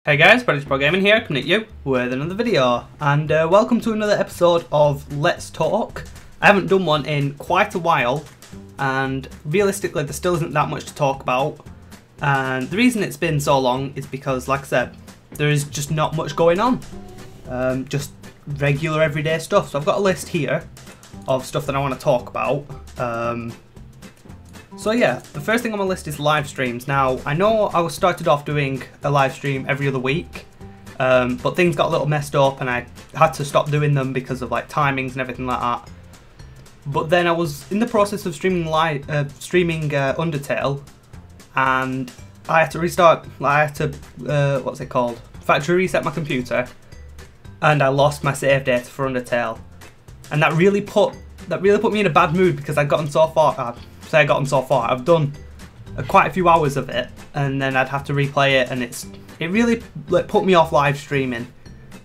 Hey guys, Fretless Pro Gaming here, coming at you with another video, and welcome to another episode of Let's Talk. I haven't done one in quite a while, and realistically there still isn't that much to talk about, and the reason it's been so long is because, like I said, there is just not much going on, just regular everyday stuff. So I've got a list here of stuff that I want to talk about. So yeah, the first thing on my list is live streams. Now, I know I was started off doing a live stream every other week, but things got a little messed up and I had to stop doing them because of like timings and everything like that. But then I was in the process of streaming Undertale, and I had to restart, I had to, what's it called? Factory reset my computer, and I lost my save data for Undertale. And that really put me in a bad mood because I'd gotten so far. I've done quite a few hours of it, and then I'd have to replay it, and it really put me off live streaming.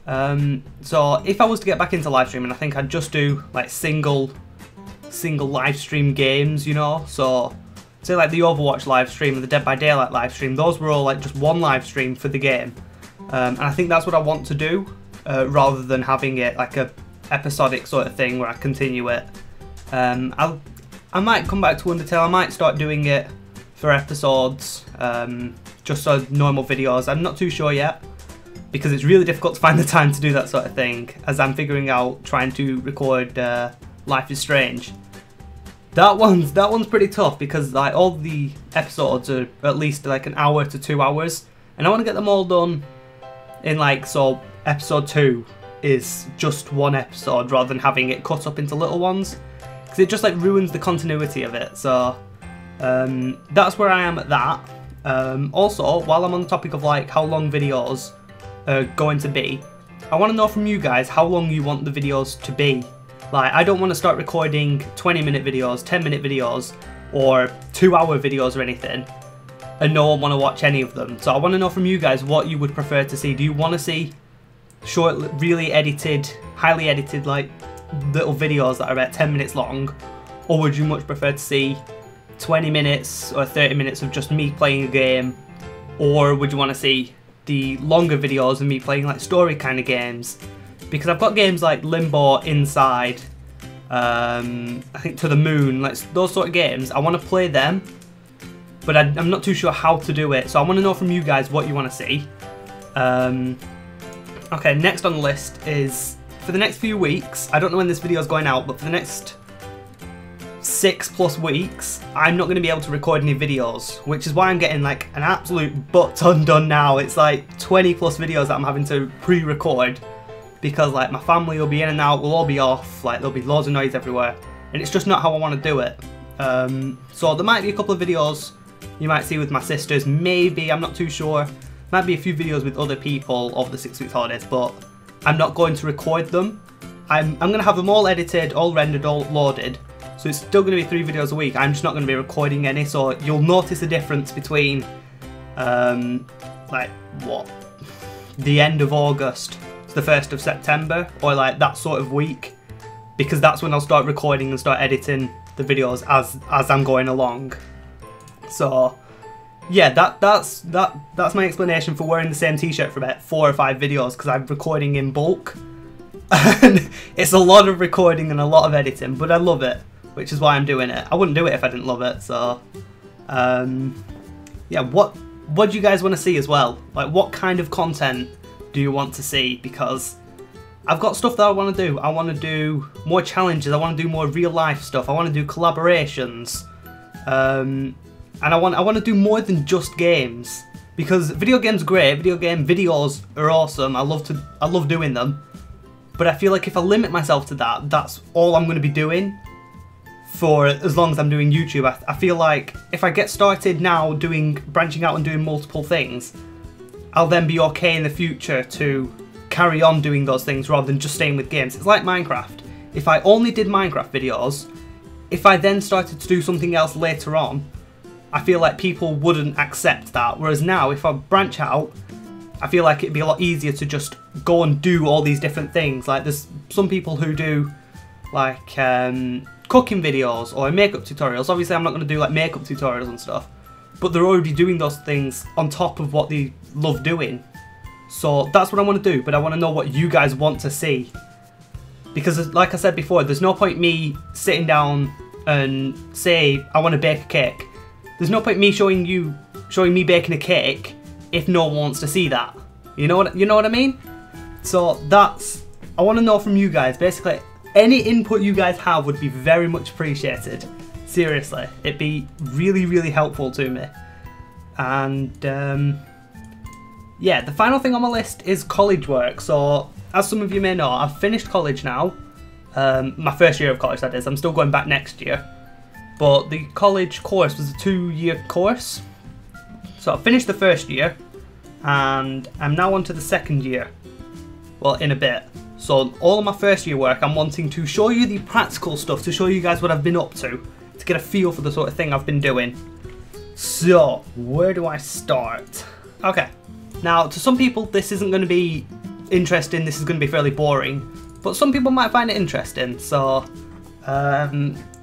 So if I was to get back into live streaming, I think I'd just do like single live stream games, you know. So say like the Overwatch live stream and the Dead by Daylight live stream. Those were all like just one live stream for the game, and I think that's what I want to do, rather than having it like a episodic sort of thing where I continue it. I might come back to Undertale. I might start doing it for episodes, just so normal videos. I'm not too sure yet, because it's really difficult to find the time to do that sort of thing, as I'm figuring out trying to record Life is Strange. That one's pretty tough, because like all the episodes are at least like an hour to 2 hours, and I want to get them all done in like, so episode 2 is just one episode rather than having it cut up into little ones, because it just like ruins the continuity of it. So that's where I am at that. Also, while I'm on the topic of like how long videos are going to be, I want to know from you guys how long you want the videos to be. Like, I don't want to start recording 20-minute videos, 10-minute videos, or 2-hour videos or anything, and no one want to watch any of them. So I want to know from you guys what you would prefer to see. Do you want to see short, really edited, highly edited, like little videos that are about 10 minutes long, or would you much prefer to see 20 minutes or 30 minutes of just me playing a game, or would you want to see the longer videos of me playing like story kind of games? Because I've got games like Limbo, Inside, I think To the Moon, like those sort of games. I want to play them, but I'm not too sure how to do it, so I want to know from you guys what you want to see. Okay, next on the list is, for the next few weeks, I don't know when this video is going out, but for the next 6+ weeks, I'm not going to be able to record any videos, which is why I'm getting like an absolute butt ton done now. It's like 20+ videos that I'm having to pre-record, because like my family will be in and out, we'll all be off, like there'll be loads of noise everywhere, and it's just not how I want to do it. So there might be a couple of videos you might see with my sisters, maybe, I'm not too sure. Might be a few videos with other people over the 6 weeks holidays, but I'm not going to record them. I'm going to have them all edited, all rendered, all loaded, so it's still going to be 3 videos a week. I'm just not going to be recording any, so you'll notice a difference between like what, the end of August to the 1st of September, or like that sort of week, because that's when I'll start recording and start editing the videos as I'm going along. So yeah, that's my explanation for wearing the same t-shirt for about 4 or 5 videos, because I'm recording in bulk. And it's a lot of recording and a lot of editing, but I love it, which is why I'm doing it. I wouldn't do it if I didn't love it. So yeah, what do you guys want to see as well? Like, what kind of content do you want to see? Because I've got stuff that I want to do. I want to do more challenges, I want to do more real life stuff, I want to do collaborations, and I want to do more than just games, because video games are great, video game videos are awesome, I love doing them, but I feel like if I limit myself to that, that's all I'm going to be doing for as long as I'm doing YouTube. I feel like if I get started now branching out and doing multiple things, I'll then be okay in the future to carry on doing those things rather than just staying with games. It's like Minecraft. If I only did Minecraft videos, if I then started to do something else later on, I feel like people wouldn't accept that. Whereas now, if I branch out, I feel like it'd be a lot easier to just go and do all these different things. Like, there's some people who do like cooking videos or makeup tutorials. Obviously I'm not going to do like makeup tutorials and stuff, but they're already doing those things on top of what they love doing. So that's what I want to do, but I want to know what you guys want to see. Because like I said before, there's no point me sitting down and say I want to bake a cake. There's no point me showing me baking a cake if no one wants to see that. You know what I mean? So I want to know from you guys. Basically, any input you guys have would be very much appreciated. Seriously, it'd be really, really helpful to me. And yeah, the final thing on my list is college work. So as some of you may know, I've finished college now. My first year of college, that is. I'm still going back next year. But the college course was a 2-year course. So I finished the first year and I'm now on to the second year. Well, in a bit. So all of my first year work, I'm wanting to show you the practical stuff, to show you guys what I've been up to get a feel for the sort of thing I've been doing. So, where do I start? Okay. Now, to some people, this isn't going to be interesting, this is going to be fairly boring, but some people might find it interesting. So,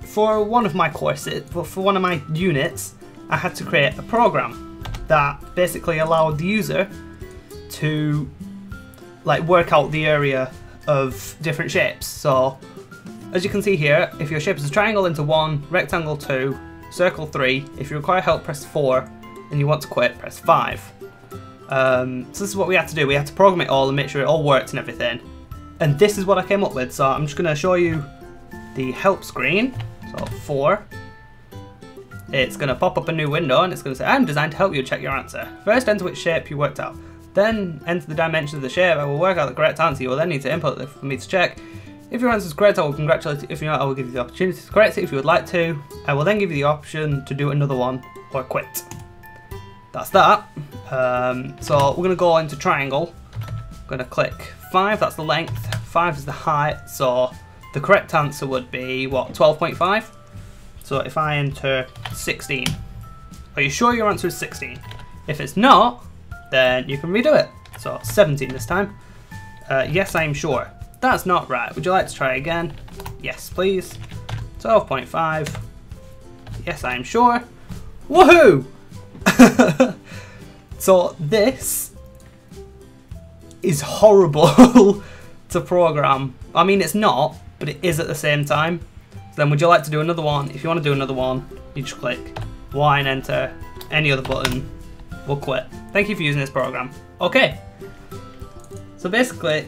for one of my courses, for one of my units, I had to create a program that basically allowed the user to like work out the area of different shapes. So, as you can see here, if your shape is a triangle, into 1, rectangle 2, circle 3, if you require help, press 4, and you want to quit, press 5. So this is what we had to do. We had to program it all and make sure it all worked and everything. And this is what I came up with. So I'm just going to show you the help screen. So 4. It's going to pop up a new window and it's going to say, I'm designed to help you check your answer. First, enter which shape you worked out. Then enter the dimension of the shape. I will work out the correct answer. You will then need to input it for me to check. If your answer is correct, I will congratulate you. If you're not, I will give you the opportunity to correct it if you would like to. I will then give you the option to do another one or quit. That's that. So we're going to go into triangle. I'm going to click 5, that's the length. 5 is the height. So the correct answer would be, what, 12.5? So if I enter 16, are you sure your answer is 16? If it's not, then you can redo it. So 17 this time. Yes, I am sure. That's not right. Would you like to try again? Yes, please. 12.5. Yes, I am sure. Woohoo! So this is horrible to program. I mean, it's not, but it is at the same time. So then would you like to do another one? If you want to do another one, you just click Y and enter any other button. We'll quit. Thank you for using this program. Okay. So basically,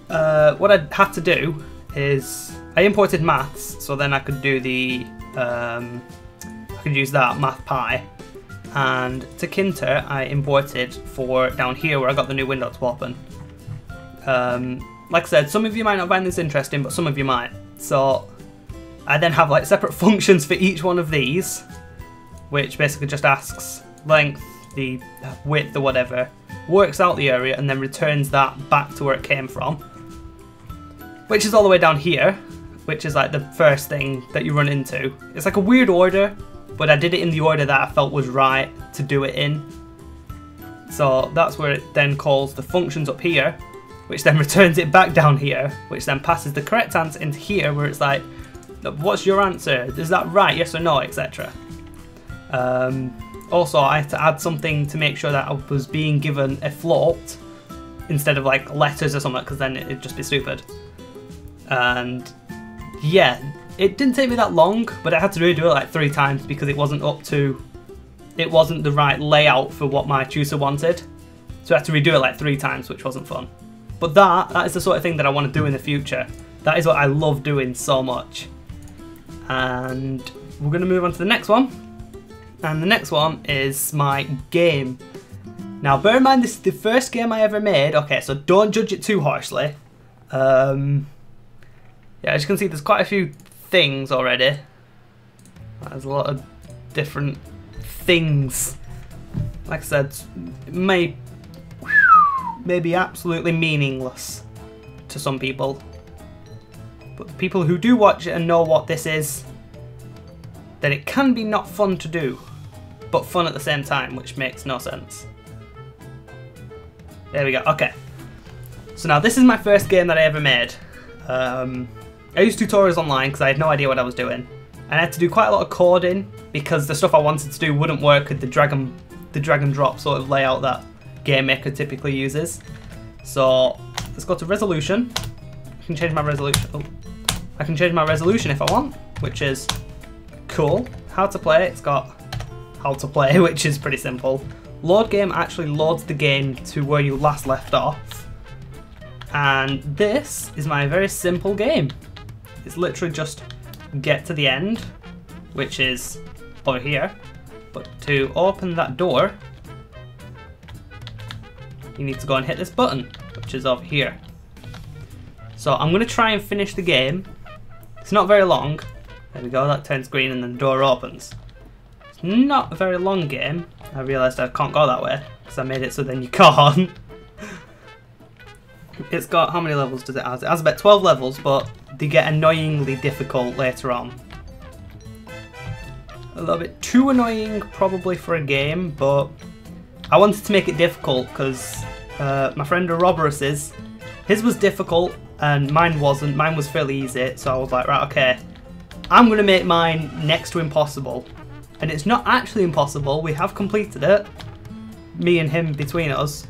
what I had to do is I imported maths, so then I could do the I could use that MathPy, and to Kinter I imported for down here where I got the new window to open. Like I said, some of you might not find this interesting, but some of you might. So I then have like separate functions for each one of these, which basically just asks length, the width or whatever, works out the area, and then returns that back to where it came from. Which is all the way down here, which is like the first thing that you run into. It's like a weird order, but I did it in the order that I felt was right to do it in. So that's where it then calls the functions up here, which then returns it back down here, which then passes the correct answer into here, where it's like, what's your answer? Is that right? Yes or no? Etc. Also, I had to add something to make sure that I was being given a float instead of like letters or something, because then it'd just be stupid. And yeah, it didn't take me that long, but I had to redo it like 3 times because it wasn't the right layout for what my tutor wanted. So I had to redo it like 3 times, which wasn't fun. But that is the sort of thing that I want to do in the future. That is what I love doing so much. And we're going to move on to the next one. And the next one is my game. Now bear in mind, this is the first game I ever made. Okay, so don't judge it too harshly. Yeah, as you can see, there's quite a few things already. There's a lot of different things. Like I said, it may be absolutely meaningless to some people. But the people who do watch it and know what this is, then it can be not fun to do, but fun at the same time, which makes no sense. There we go, okay. So now this is my first game that I ever made. I used tutorials online because I had no idea what I was doing. And I had to do quite a lot of coding because the stuff I wanted to do wouldn't work with the drag and drop sort of layout that Game Maker typically uses. So let's go to resolution. I can change my resolution. Oh, I can change my resolution if I want, which is cool. How to play, it's got how to play, which is pretty simple. Load game actually loads the game to where you last left off. And this is my very simple game. It's literally just get to the end, which is over here. But to open that door, you need to go and hit this button, which is over here. So I'm going to try and finish the game. It's not very long. There we go, that turns green and then the door opens. It's not a very long game. I realised I can't go that way because I made it so then you can't. It's got, how many levels does it have? It has about 12 levels, but they get annoyingly difficult later on. A little bit too annoying probably for a game, but I wanted to make it difficult because my friend Roberus's, his was difficult and mine wasn't. Mine was fairly easy, so I was like, right, okay, I'm going to make mine next to impossible. And it's not actually impossible, we have completed it, me and him between us,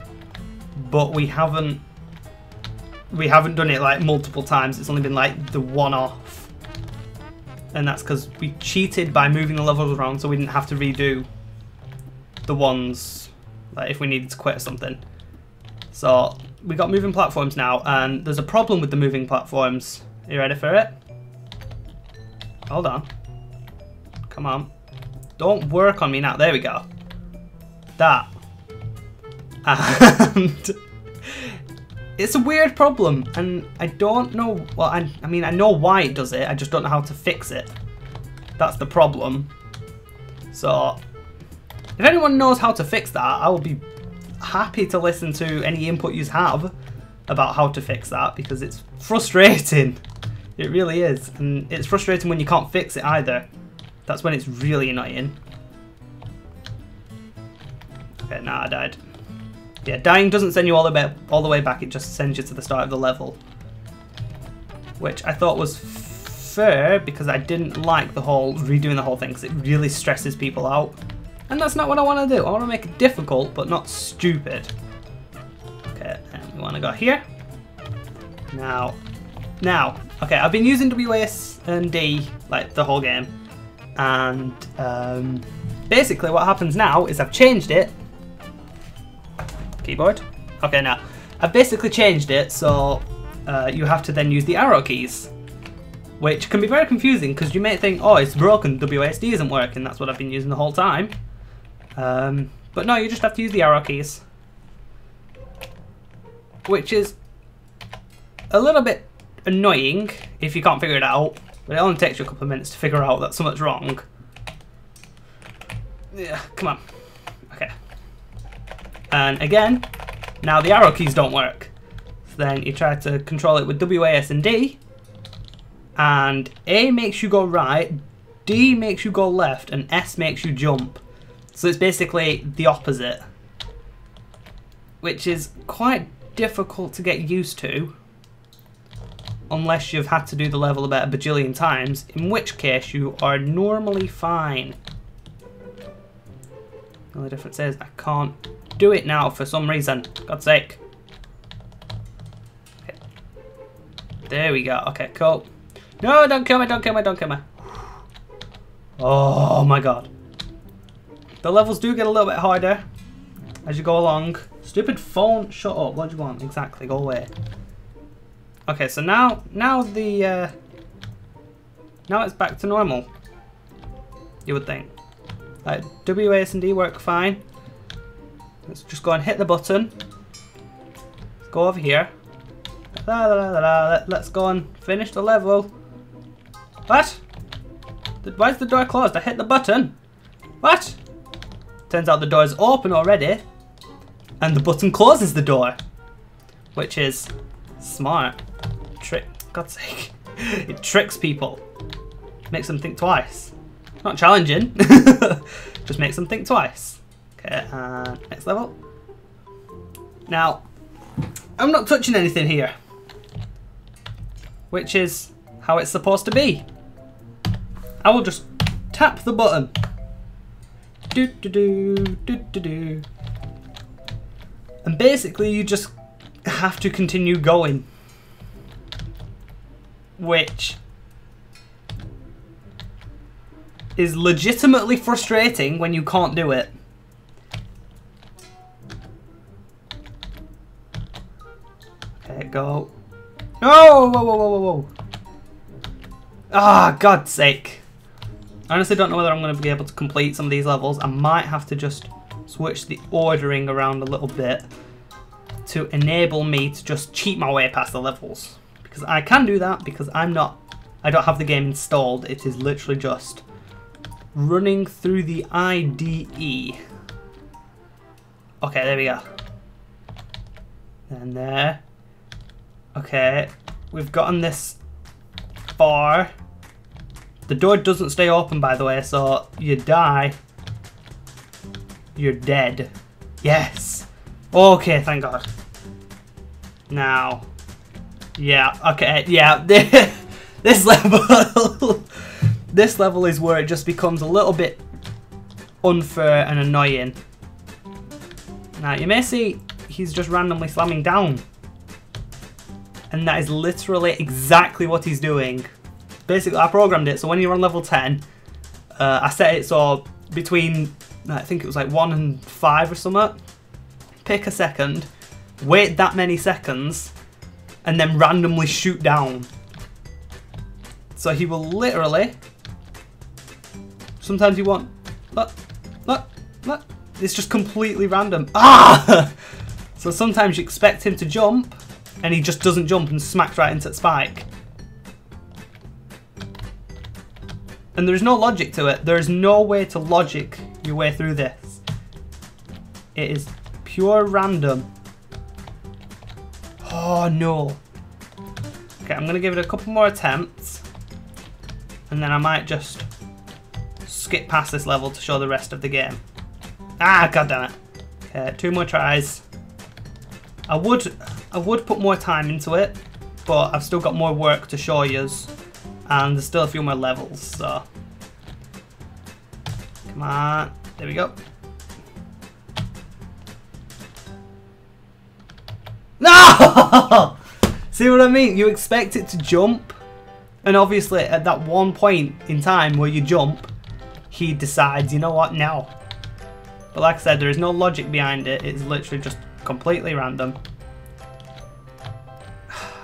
but we haven't done it like multiple times. It's only been like the one-off. And that's because we cheated by moving the levels around so we didn't have to redo the ones like if we needed to quit or something. So we got moving platforms now, and there's a problem with the moving platforms. Are you ready for it? Hold on. Come on. Don't work on me now. There we go. That. And it's a weird problem, and I don't know. Well, I mean, I know why it does it. I just don't know how to fix it. That's the problem. So, if anyone knows how to fix that, I will be happy to listen to any input you have about how to fix that, because it's frustrating. It really is, and it's frustrating when you can't fix it either. That's when it's really annoying. Okay, nah, I died. Yeah, dying doesn't send you all the way back, it just sends you to the start of the level. Which I thought was fair, because I didn't like the whole redoing the whole thing, because it really stresses people out. And that's not what I want to do. I want to make it difficult, but not stupid. Okay, and we want to go here. Now, okay, I've been using WAS and D like the whole game. And basically what happens now is I've changed it. Keyboard. Okay, now I've basically changed it so you have to then use the arrow keys, which can be very confusing because you may think, oh, it's broken, WASD isn't working. That's what I've been using the whole time. But no, you just have to use the arrow keys, which is a little bit annoying if you can't figure it out. But it only takes you a couple of minutes to figure out that something's wrong. Yeah, come on. Okay. And again, now the arrow keys don't work. So then you try to control it with WAS and D. And A makes you go right, D makes you go left, and S makes you jump. So it's basically the opposite. Which is quite difficult to get used to. Unless you've had to do the level about a bajillion times, in which case you are normally fine. The only difference is I can't do it now for some reason. God's sake. Okay. There we go. Okay, cool. No, don't kill me, don't kill me, don't kill me. Oh my god. The levels do get a little bit harder as you go along. Stupid phone, shut up. What do you want? Exactly, go away. Okay, so now the now it's back to normal. You would think. Like WAS and D work fine. Let's just go and hit the button. Let's go over here. Let's go and finish the level. What? Why is the door closed? I hit the button. What? Turns out the door is open already, and the button closes the door, which is smart. Trick, God's sake. It tricks people. Makes them think twice. Not challenging. Just makes them think twice. Okay, next level. Now, I'm not touching anything here, which is how it's supposed to be. I will just tap the button. Do do do do do do. And basically you just have to continue going. Which is legitimately frustrating when you can't do it. Okay, go. No! Whoa, whoa, whoa, whoa, whoa. Ah, God's sake. I honestly don't know whether I'm going to be able to complete some of these levels. I might have to just switch the ordering around a little bit to enable me to just cheat my way past the levels. Because I can do that because I don't have the game installed. It is literally just running through the IDE. Okay, there we go. And there. Okay, we've gotten this far. The door doesn't stay open, by the way, so you die, you're dead. Yes. Okay, thank God. Now, yeah, okay, yeah. This level, this level is where it just becomes a little bit unfair and annoying. Now, you may see he's just randomly slamming down. And that is literally exactly what he's doing. Basically, I programmed it so when you're on level 10, I set it so between, I think it was like 1 and 5 or something. Pick a second, wait that many seconds, and then randomly shoot down. So he will literally, sometimes you want, look, it's just completely random. Ah! So sometimes you expect him to jump, and he just doesn't jump and smacks right into the spike. And there's no logic to it. There's no way to logic your way through this. It is pure random. Oh no. Okay, I'm gonna give it a couple more attempts. And then I might just skip past this level to show the rest of the game. Ah, god damn it. Okay, 2 more tries. I would put more time into it, but I've still got more work to show yous. And there's still a few more levels, so. Come on. There we go. No! See what I mean? You expect it to jump, and obviously at that one point in time where you jump, he decides, you know what, now. But like I said, there is no logic behind it. It's literally just completely random.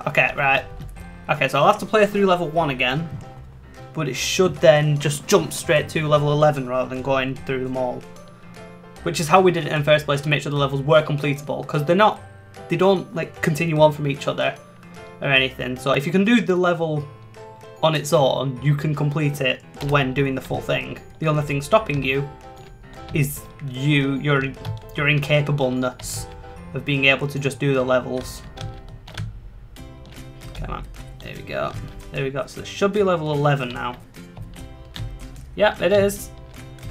Okay, right. Okay, so I'll have to play through level 1 again, but it should then just jump straight to level 11 rather than going through them all. Which is how we did it in the first place, to make sure the levels were completable, because they don't like continue on from each other or anything. So if you can do the level on its own, you can complete it when doing the full thing. The only thing stopping you is your incapableness of being able to just do the levels. Come on. There we go. There we go. So this should be level 11 now. Yep, it is.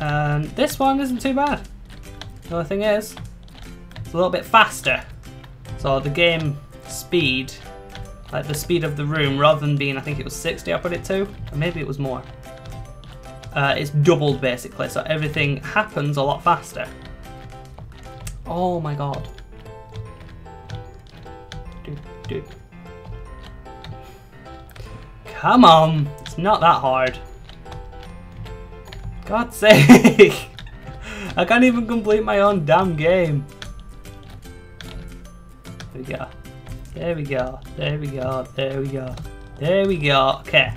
And this one isn't too bad. The only thing is, it's a little bit faster. So the game speed, like the speed of the room, rather than being, I think it was 60 I put it to, or maybe it was more. It's doubled basically, so everything happens a lot faster. Oh my god. Dude. Come on, it's not that hard. God's sake. I can't even complete my own damn game. There we go. There we go. There we go. There we go. There we go. Okay.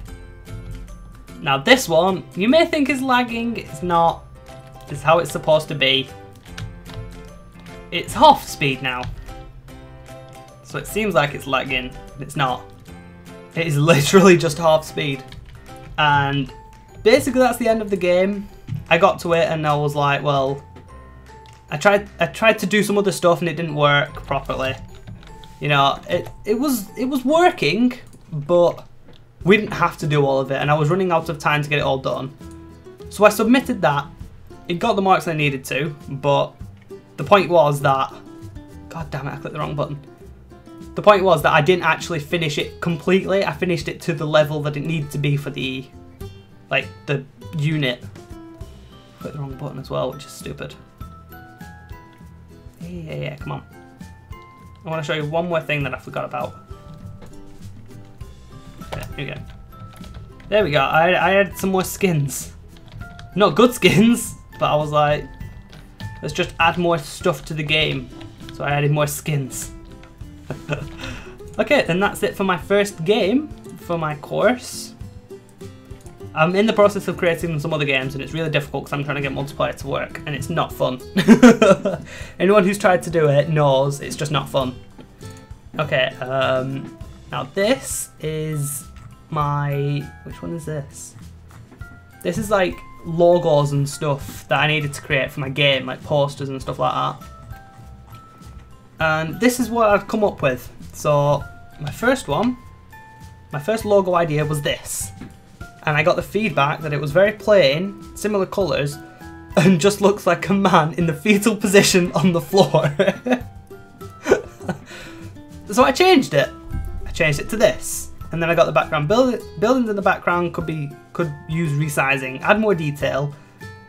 Now this one, you may think is lagging. It's not. It's how it's supposed to be. It's half speed now. So it seems like it's lagging, but it's not. It is literally just half speed. And basically that's the end of the game. I got to it and I was like, well, I tried to do some other stuff and it didn't work properly. You know, it was working, but we didn't have to do all of it, and I was running out of time to get it all done. So I submitted that. It got the marks I needed to, but the point was that, god damn it, I clicked the wrong button. The point was that I didn't actually finish it completely. I finished it to the level that it needed to be for the, like, the unit. Clicked the wrong button as well, which is stupid. Yeah, come on. I want to show you one more thing that I forgot about. Okay, here we go. There we go. I had some more skins. Not good skins, but I was like, let's just add more stuff to the game. So I added more skins. Okay, then that's it for my first game for my course. I'm in the process of creating some other games and it's really difficult because I'm trying to get multiplayer to work and it's not fun. Anyone who's tried to do it knows it's just not fun. Okay, now this is my... which one is this? This is like logos and stuff that I needed to create for my game, like posters and stuff like that. And this is what I've come up with. So my first logo idea was this. And I got the feedback that it was very plain, similar colours, and just looks like a man in the fetal position on the floor. So I changed it. I changed it to this. And then I got the background. Buildings in the background could use resizing, add more detail,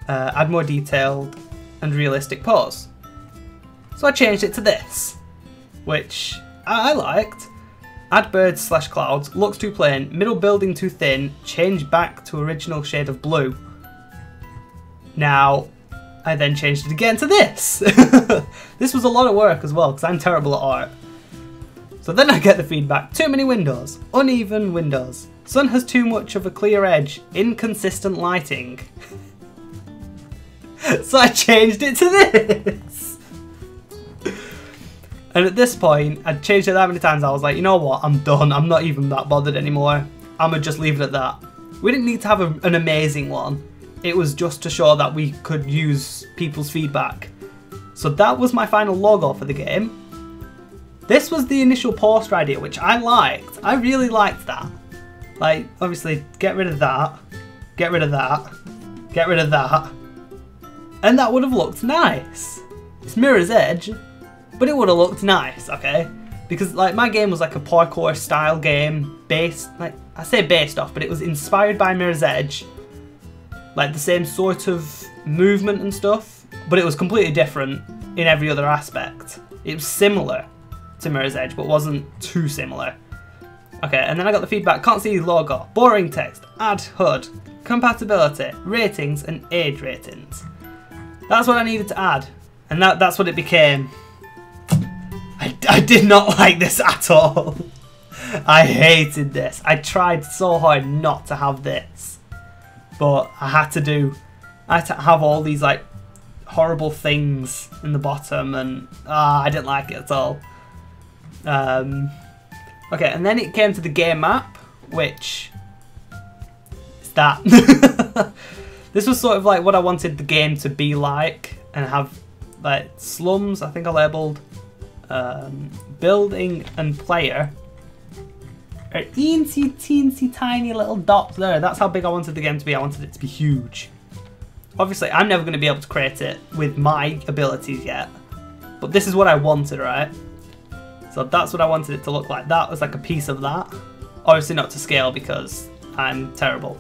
add more detailed and realistic pose. So I changed it to this, which I liked. Add birds / clouds, looks too plain, middle building too thin, change back to original shade of blue. Now, I then changed it again to this. This was a lot of work as well, because I'm terrible at art. So then I get the feedback, too many windows, uneven windows, sun has too much of a clear edge, inconsistent lighting. So I changed it to this. And at this point, I'd changed it that many times, I was like, you know what, I'm done. I'm not even that bothered anymore. I'm going to just leave it at that. We didn't need to have an amazing one. It was just to show that we could use people's feedback. So that was my final logo for the game. This was the initial poster idea, which I liked. I really liked that. Like, obviously, get rid of that. Get rid of that. Get rid of that. And that would have looked nice. It's Mirror's Edge. But it would have looked nice, okay? Because like my game was like a parkour style game based, like I say based off, but it was inspired by Mirror's Edge. Like the same sort of movement and stuff, but it was completely different in every other aspect. It was similar to Mirror's Edge, but wasn't too similar. Okay, and then I got the feedback, can't see logo, boring text, add HUD, compatibility, ratings and age ratings. That's what I needed to add, and that's what it became. I did not like this at all. I hated this. I tried so hard not to have this, but I had to have all these like horrible things in the bottom, and I didn't like it at all. Okay, and then it came to the game map, which is that. This was sort of like what I wanted the game to be like, and have like slums, I think I labelled. Building and player are teensy tiny little dots there. That's how big I wanted the game to be. I wanted it to be huge. Obviously, I'm never going to be able to create it with my abilities yet, but this is what I wanted, right? So that's what I wanted it to look like. That was like a piece of that. Obviously not to scale because I'm terrible.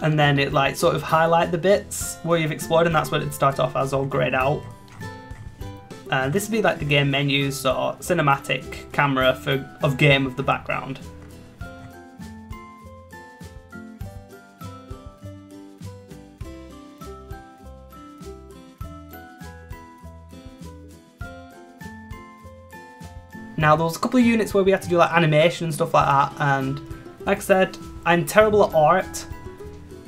And then it like sort of highlight the bits where you've explored, and that's what it starts off as, all grayed out. And this would be like the game menus, so cinematic camera of game of the background. Now there was a couple of units where we had to do like animation and stuff like that, and like I said, I'm terrible at art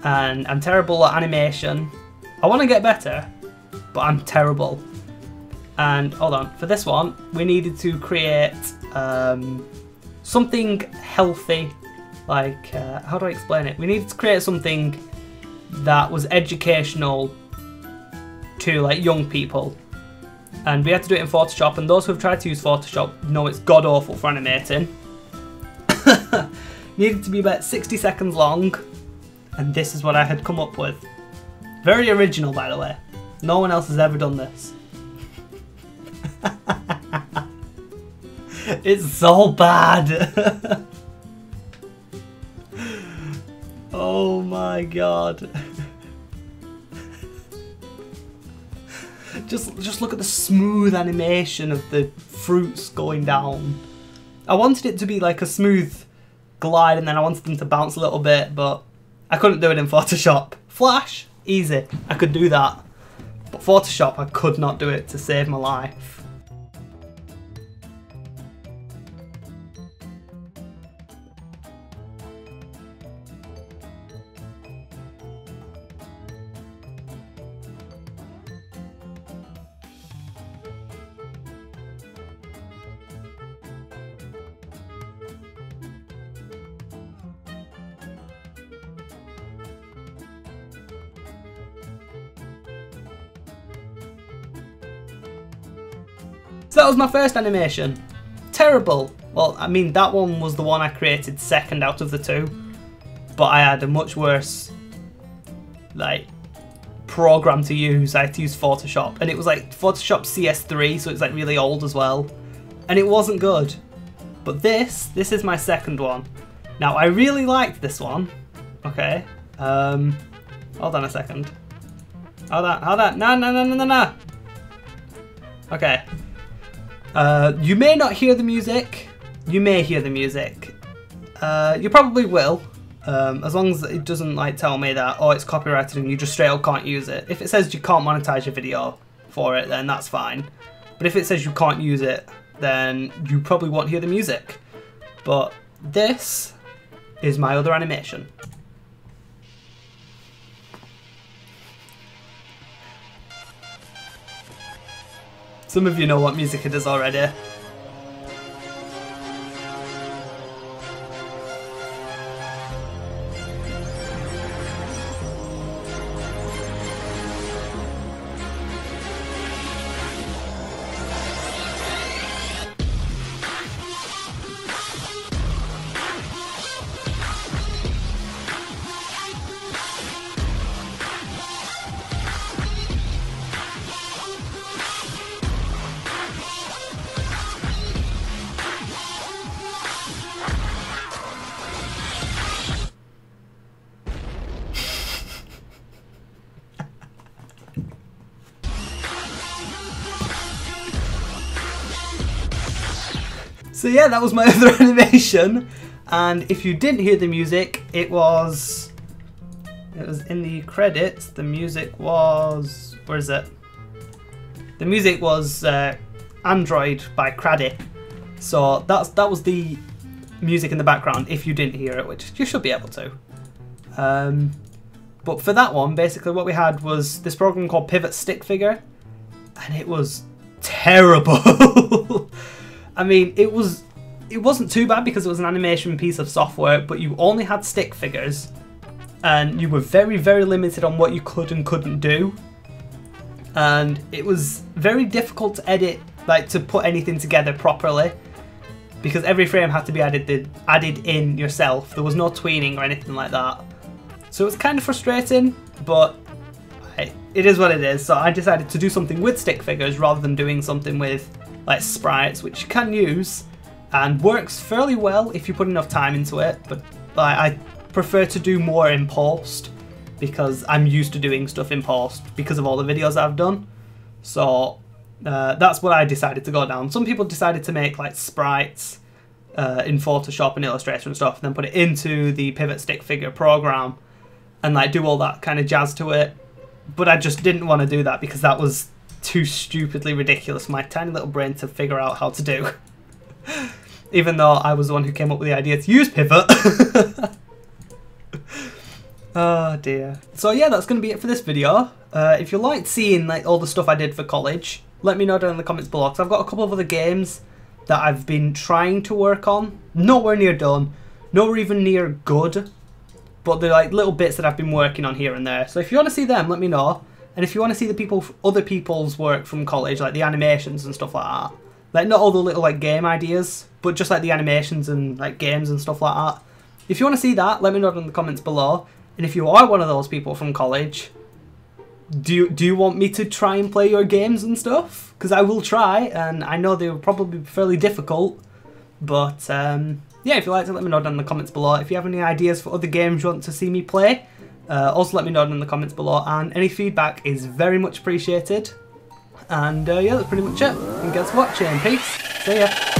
and I'm terrible at animation. I want to get better, but I'm terrible. And hold on, for this one, we needed to create something healthy. Like, how do I explain it? We needed to create something that was educational to like young people. And we had to do it in Photoshop, and those who have tried to use Photoshop know it's god awful for animating. Needed to be about 60 seconds long, and this is what I had come up with. Very original, by the way. No one else has ever done this. It's so bad. Oh my god. Just look at the smooth animation of the fruits going down. I wanted it to be like a smooth glide, and then I wanted them to bounce a little bit, but I couldn't do it in Photoshop. Flash, easy, I could do that. But Photoshop, I could not do it to save my life. So that was my first animation. Terrible. Well, I mean, that one was the one I created second out of the two, but I had a much worse like program to use. I had to use Photoshop, and it was like Photoshop CS3, so it's like really old as well, and it wasn't good. But this is my second one. Now I really liked this one. Okay. Hold on a second. Hold on. No. Okay. You may not hear the music. You may hear the music. You probably will, as long as it doesn't like tell me that, oh, it's copyrighted and you just straight up can't use it. If it says you can't monetize your video for it, then that's fine. But if it says you can't use it, then you probably won't hear the music. But this is my other animation. Some of you know what music it is already. So yeah, that was my other animation, and if you didn't hear the music, it was in the credits. The music was, where is it? The music was Android by Craddy. So that was the music in the background if you didn't hear it, which you should be able to. But for that one, basically what we had was this program called Pivot Stick Figure, and it was terrible. I mean, it wasn't too bad because it was an animation piece of software, but you only had stick figures, and you were very, very limited on what you could and couldn't do. And it was very difficult to edit, like to put anything together properly, because every frame had to be added in yourself. There was no tweening or anything like that. So it was kind of frustrating, but it is what it is. So I decided to do something with stick figures rather than doing something with like sprites, which you can use and works fairly well if you put enough time into it, but I prefer to do more in post because I'm used to doing stuff in post because of all the videos I've done. So that's what I decided to go down. Some people decided to make like sprites in Photoshop and Illustrator and stuff, and then put it into the Pivot Stick Figure program and like do all that kind of jazz to it. But I just didn't want to do that because that was too stupidly ridiculous for my tiny little brain to figure out how to do. Even though I was the one who came up with the idea to use Pivot. Oh dear. So yeah, that's going to be it for this video. If you liked seeing like all the stuff I did for college, let me know down in the comments below, because I've got a couple of other games that I've been trying to work on. Nowhere near done, nowhere even near good, but they're like little bits that I've been working on here and there. So if you want to see them, let me know. And if you want to see the other people's work from college, like the animations and stuff like that, like not all the little like game ideas, but just like the animations and like games and stuff like that. If you want to see that, let me know in the comments below. And if you are one of those people from college, do you want me to try and play your games and stuff? Because I will try, and I know they will probably be fairly difficult. But yeah, if you liked it, let me know down in the comments below. If you have any ideas for other games you want to see me play, also let me know in the comments below, and any feedback is very much appreciated. And yeah, that's pretty much it. And thanks for watching. Peace. See ya.